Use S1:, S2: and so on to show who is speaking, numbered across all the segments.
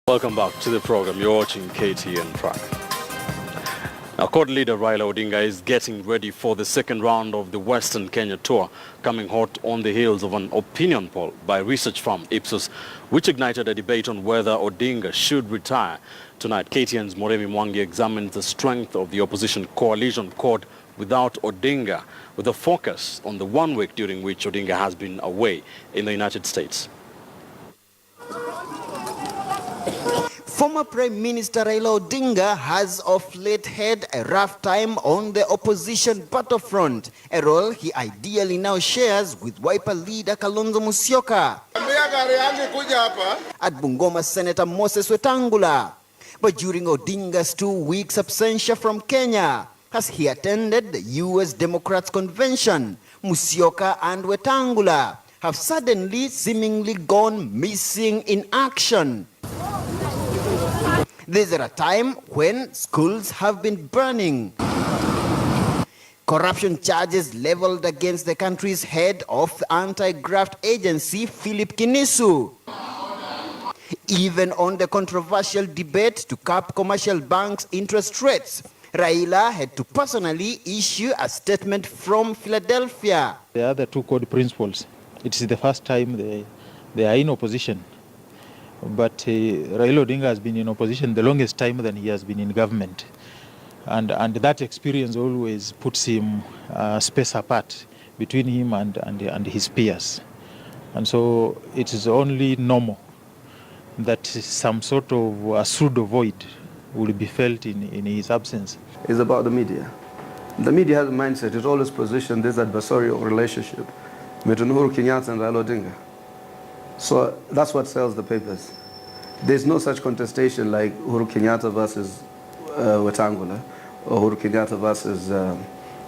S1: Welcome back to the program. You're watching KTN Prime. Now, CORD leader Raila Odinga is getting ready for the second round of the Western Kenya tour, coming hot on the heels of an opinion poll by research firm Ipsos, which ignited a debate on whether Odinga should retire. Tonight, KTN's Muremi Mwangi examines the strength of the opposition coalition CORD without Odinga, with a focus on the 1 week during which Odinga has been away in the United States.
S2: Former Prime Minister Raila Odinga has of late had a rough time on the opposition battlefront, a role he ideally now shares with Wiper leader Kalonzo Musyoka at Bungoma Senator Moses Wetangula. But during Odinga's 2 weeks absentia from Kenya, as he attended the US Democrats Convention, Musyoka and Wetangula have suddenly seemingly gone missing in action. This is at a time when schools have been burning. Corruption charges leveled against the country's head of the anti-graft agency, Philip Kinisu. Even on the controversial debate to cap commercial banks' interest rates, Raila had to personally issue a statement from Philadelphia.
S3: The other two CORD principals, it is the first time they are in opposition. But Raila Odinga has been in opposition the longest time than he has been in government. And that experience always puts him space apart between him and his peers. And so it is only normal that some sort of a pseudo void will be felt in his absence.
S4: It's about the media. The media has a mindset. It always positioned this adversarial relationship between Uhuru Kenyatta and Raila Odinga. So that's what sells the papers. There's no such contestation like Uhuru Kenyatta versus Wetangula or Uhuru Kenyatta versus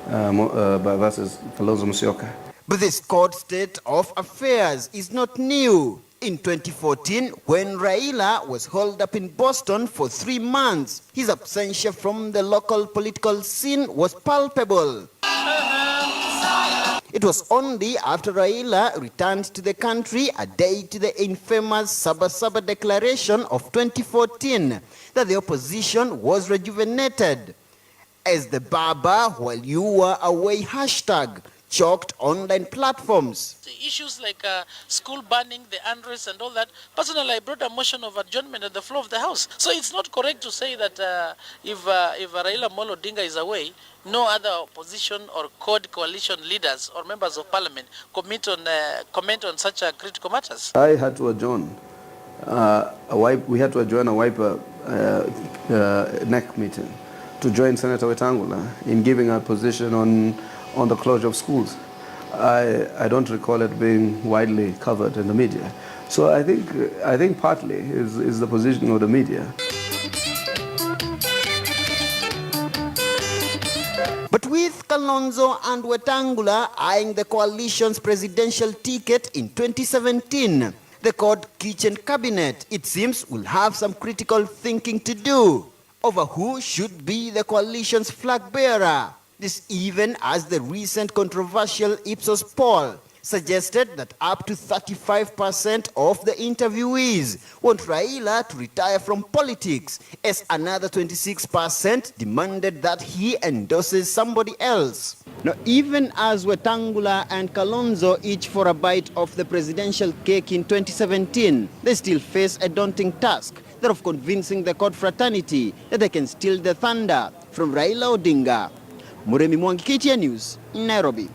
S4: Kalonzo Musyoka.
S2: But this CORD state of affairs is not new. In 2014, when Raila was holed up in Boston for 3 months, his absentia from the local political scene was palpable. It was only after Raila returned to the country a day to the infamous Saba Saba Declaration of 2014 that the opposition was rejuvenated. As the Baba while you were away hashtag choked online platforms.
S5: Issues like school banning, the unrest and all that, personally I brought a motion of adjournment at the floor of the House. So it's not correct to say that if Raila Molo Odinga is away, no other opposition or CORD coalition leaders or members of parliament comment on such critical matters.
S4: I had to adjourn. We had to adjourn a Wiper NEC meeting to join Senator Wetangula in giving our position on the closure of schools. I don't recall it being widely covered in the media. So I think partly is the position of the media.
S2: But with Kalonzo and Wetangula eyeing the coalition's presidential ticket in 2017, the CORD kitchen cabinet, it seems, will have some critical thinking to do over who should be the coalition's flag bearer. This even as the recent controversial Ipsos poll suggested that up to 35% of the interviewees want Raila to retire from politics, as another 26% demanded that he endorses somebody else. Now, even as Wetangula and Kalonzo each for a bite of the presidential cake in 2017, they still face a daunting task, that of convincing the CORD fraternity that they can steal the thunder from Raila Odinga. Muremi Mwangi, KTN News, Nairobi.